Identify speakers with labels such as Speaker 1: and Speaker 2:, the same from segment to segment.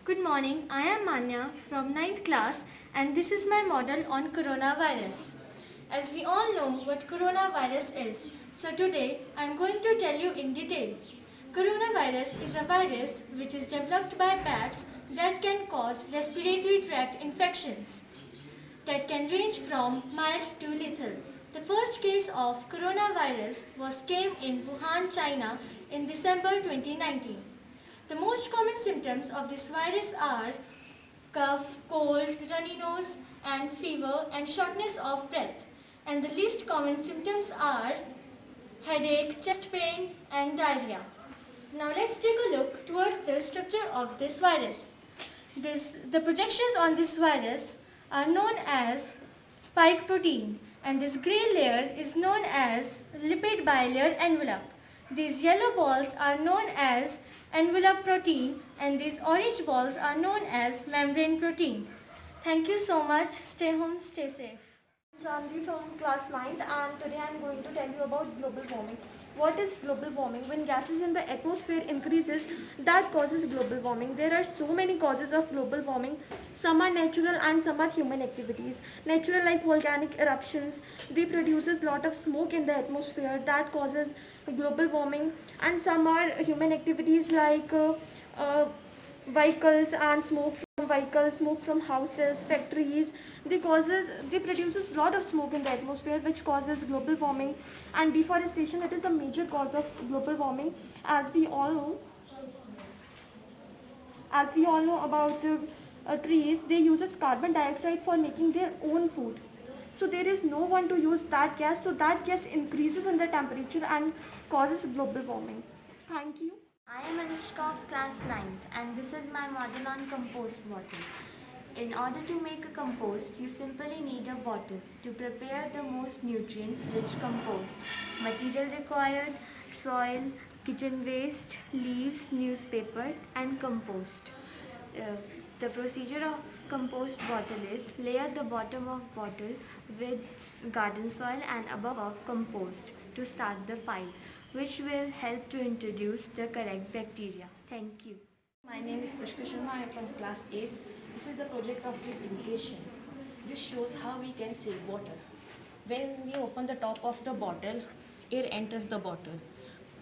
Speaker 1: Good morning, I am Manya from 9th class and this is my model on coronavirus. As we all know what coronavirus is, so today I am going to tell you in detail. Coronavirus is a virus which is developed by bats that can cause respiratory tract infections that can range from mild to lethal. The first case of coronavirus came in Wuhan, China in December 2019. The most common symptoms of this virus are cough, cold, runny nose and fever and shortness of breath. And the least common symptoms are headache, chest pain and diarrhea. Now let's take a look towards the structure of this virus. The projections on this virus are known as spike protein and this grey layer is known as lipid bilayer envelope. These yellow balls are known as envelope protein and these orange balls are known as membrane protein. Thank you so much. Stay home, stay safe.
Speaker 2: Janvi from class 9th and today I am going to tell you about global warming. What is global warming? When gases in the atmosphere increases, that causes global warming. There are so many causes of global warming. Some are natural and some are human activities. Natural like volcanic eruptions, they produces lot of smoke in the atmosphere that causes global warming, and some are human activities like vehicles and smoke from vehicles, smoke from houses, factories. They produces lot of smoke in the atmosphere which causes global warming. And deforestation, it is a major cause of global warming. As we all know about trees, they uses carbon dioxide for making their own food. So there is no one to use that gas, so that gas increases in the temperature and causes global warming. Thank you.
Speaker 3: I am Anushka of class 9th and this is my model on compost bottle. In order to make a compost, you simply need a bottle. To prepare the most nutrients-rich compost, material required, soil, kitchen waste, leaves, newspaper and compost. The procedure of compost bottle is layer the bottom of bottle with garden soil and above of compost to start the pile, which will help to introduce the correct bacteria. Thank you.
Speaker 4: My name is Pushka Sharma. I am from class 8. This is the project of drip irrigation. This shows how we can save water. When we open the top of the bottle, air enters the bottle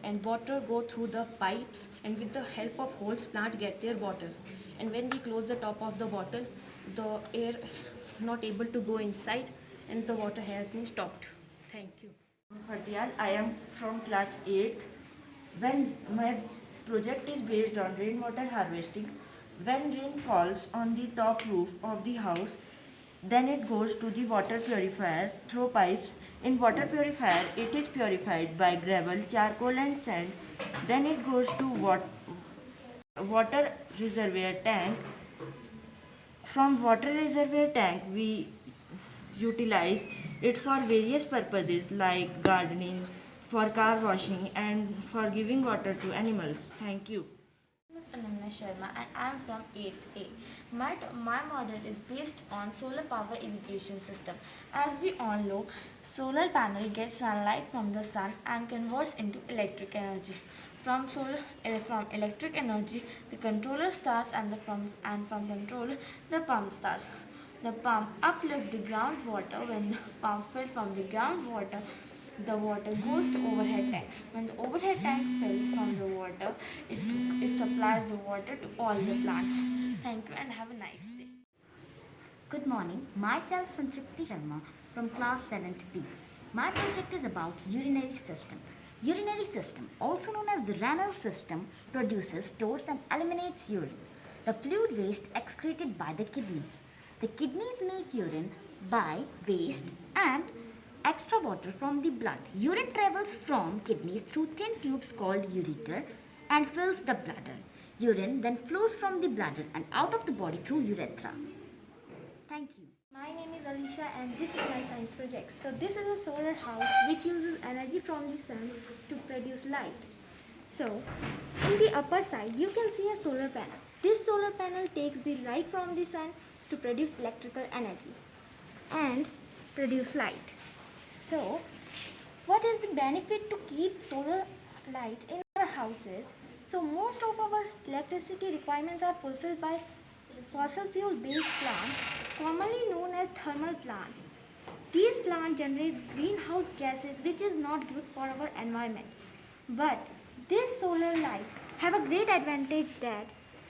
Speaker 4: and water go through the pipes, and with the help of holes plant get their water. And when we close the top of the bottle, the air not able to go inside and the water has been stopped. Thank you.
Speaker 5: Fardiyal, I am from class 8th. When my project is based on rainwater harvesting, when rain falls on the top roof of the house, then it goes to the water purifier through pipes. In water purifier, it is purified by gravel, charcoal and sand. Then it goes to water reservoir tank. From water reservoir tank, we utilize it for various purposes like gardening, for car washing and for giving water to animals. Thank you.
Speaker 3: My name is Ananya Sharma and I am from 8th A. My model is based on solar power irrigation system. As we all know, solar panel gets sunlight from the sun and converts into electric energy. From electric energy, the controller starts and from controller, the pump starts. The pump uplifts the groundwater. When the pump fills from the groundwater, the water goes to overhead tank. When the overhead tank fills from the water, it supplies the water to all the plants. Thank you and have a nice day.
Speaker 6: Good morning, myself Santripti Sharma from class 7th B. My project is about urinary system. Urinary system, also known as the renal system, produces, stores and eliminates urine, the fluid waste excreted by the kidneys. The kidneys make urine by waste and extra water from the blood. Urine travels from kidneys through thin tubes called ureter and fills the bladder. Urine then flows from the bladder and out of the body through urethra. Thank you.
Speaker 2: My name is Alicia and this is my science project. So this is a solar house which uses energy from the sun to produce light. So in the upper side you can see a solar panel. This solar panel takes the light from the sun to produce electrical energy and produce light. So what is the benefit to keep solar lights in our houses? So most of our electricity requirements are fulfilled by fossil fuel based plants, commonly known as thermal plants. These plants generate greenhouse gases which is not good for our environment. But this solar light have a great advantage that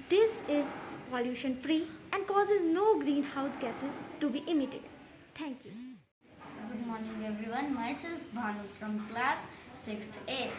Speaker 2: this is pollution free and causes no greenhouse gases to be emitted. Thank you.
Speaker 6: Good morning everyone, myself Bhanu from class 6th A.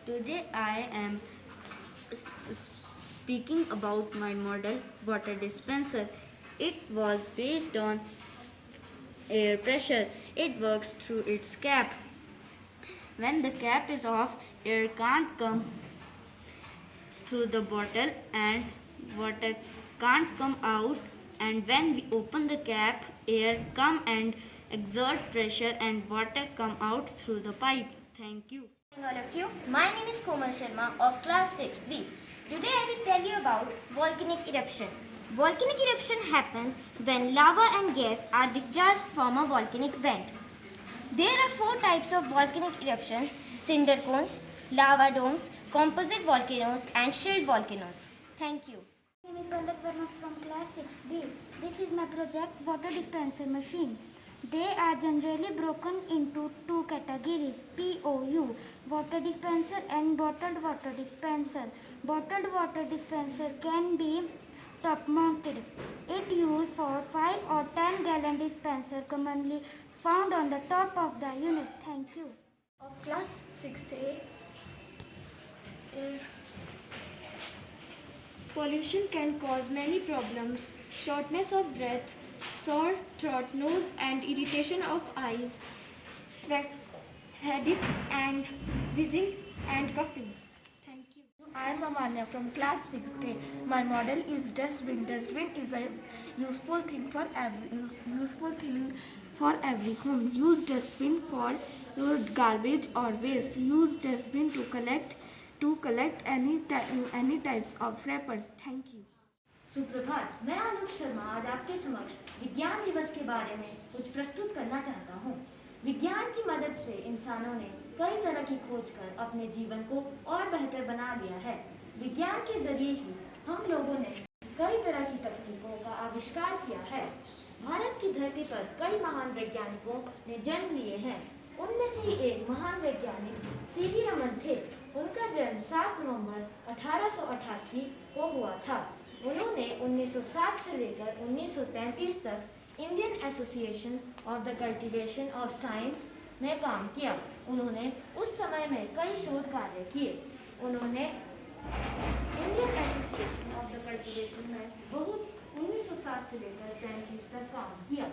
Speaker 6: Today I am speaking about my model water dispenser. It was based on air pressure. It works through its cap. When the cap is off, air can't come through the bottle and water can't come out, and when we open the cap, air come and exert pressure and water come out through the pipe. Thank you.
Speaker 7: Good morning all of you. My name is Komal Sharma of class 6B. Today I will tell you about volcanic eruption. Volcanic eruption happens when lava and gas are discharged from a volcanic vent. There are 4 types of volcanic eruption: cinder cones, lava domes, composite volcanoes and shield volcanoes. Thank you.
Speaker 8: My name is Palak Verma from class 6B. This is my project water dispenser machine. They are generally broken into 2 categories: POU, water dispenser, and bottled water dispenser. Bottled water dispenser can be top mounted. It used for 5 or 10 gallon dispenser commonly found on the top of the unit. Thank you.
Speaker 1: Of class 6A, pollution can cause many problems: shortness of breath, sore throat, nose and irritation of eyes, headache and wheezing and coughing. Thank you.
Speaker 9: I am Amanya from class 6A. My model is dustbin. Dustbin is a useful thing for every home. Use dustbin for your garbage or waste. Use dustbin to collect any types of wrappers. Thank you.
Speaker 1: सुप्रभात, मैं आलोक शर्मा आज आपके समक्ष विज्ञान दिवस के बारे में कुछ प्रस्तुत करना चाहता हूँ। विज्ञान की मदद से इंसानों ने कई तरह की खोज कर अपने जीवन को और बेहतर बना लिया है। विज्ञान के जरिए ही हम लोगों ने कई तरह की तकनीकों का आविष्कार किया है। भारत की धरती पर कई महान वैज्ञानिकों ने जन्म लिए हैं। उनमें से ही एक महान वैज्ञानिक सीवी रमन थे। उनका जन्म 7 नवंबर 1888 को हुआ था। उन्होंने 1907 से लेकर 1933 तक Indian association of the cultivation of science में काम किया। उन्होंने उस समय में कई शोध कार्य किए। उन्होंने Indian association of the cultivation में बहुत 1907 से लेकर 35 तक काम किया।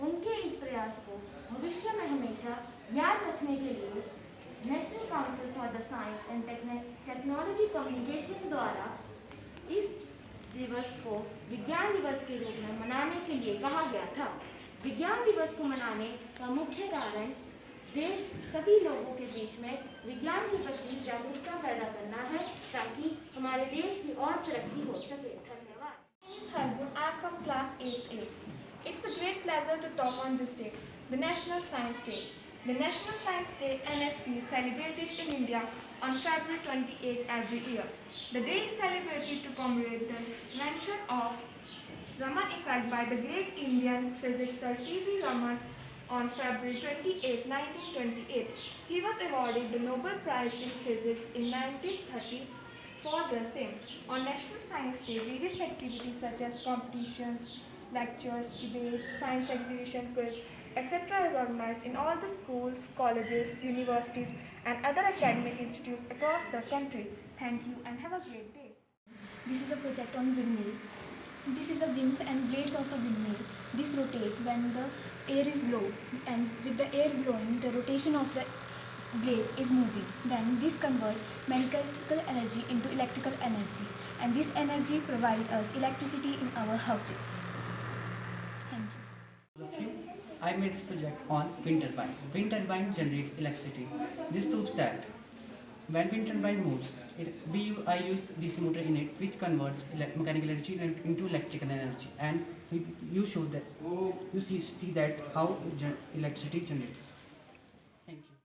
Speaker 1: उनके इस प्रयास को भविष्य में हमेशा याद रखने के लिए national council for the science and technology communication द्वारा इस दिवस को विज्ञान दिवस के रूप में मनाने के लिए कहा गया था। विज्ञान दिवस को मनाने का मुख्य कारण देश सभी लोगों के बीच में विज्ञान के प्रति जागरूकता पैदा करना है, ताकि हमारे देश की और तरक्की हो सके। धन्यवाद।
Speaker 2: My name is Hargun. I am from class 8A. It's a great pleasure to talk on this day, the National Science Day. The National Science Day (NSD) is celebrated in India on February 28 every year. The day is celebrated to commemorate the invention of Raman effect by the great Indian physicist C.V. Raman on February 28, 1928. He was awarded the Nobel Prize in Physics in 1930 for the same. On National Science Day, various activities such as competitions, lectures, debates, science exhibition, quiz, etc. is organized in all the schools, colleges, universities and other academic institutes across the country. Thank you and have a great day.
Speaker 1: This is a project on windmill. This is a wings and blades of a windmill. This rotate when the air is blown, and with the air blowing, the rotation of the blades is moving. Then this converts mechanical energy into electrical energy, and this energy provides us electricity in our houses. Thank you.
Speaker 10: All of you, I made this project on wind turbine. Wind turbine generates electricity. This proves that when wind turbine moves, I used DC motor in it, which converts mechanical energy into electrical energy, and you show that you see that how electricity generates.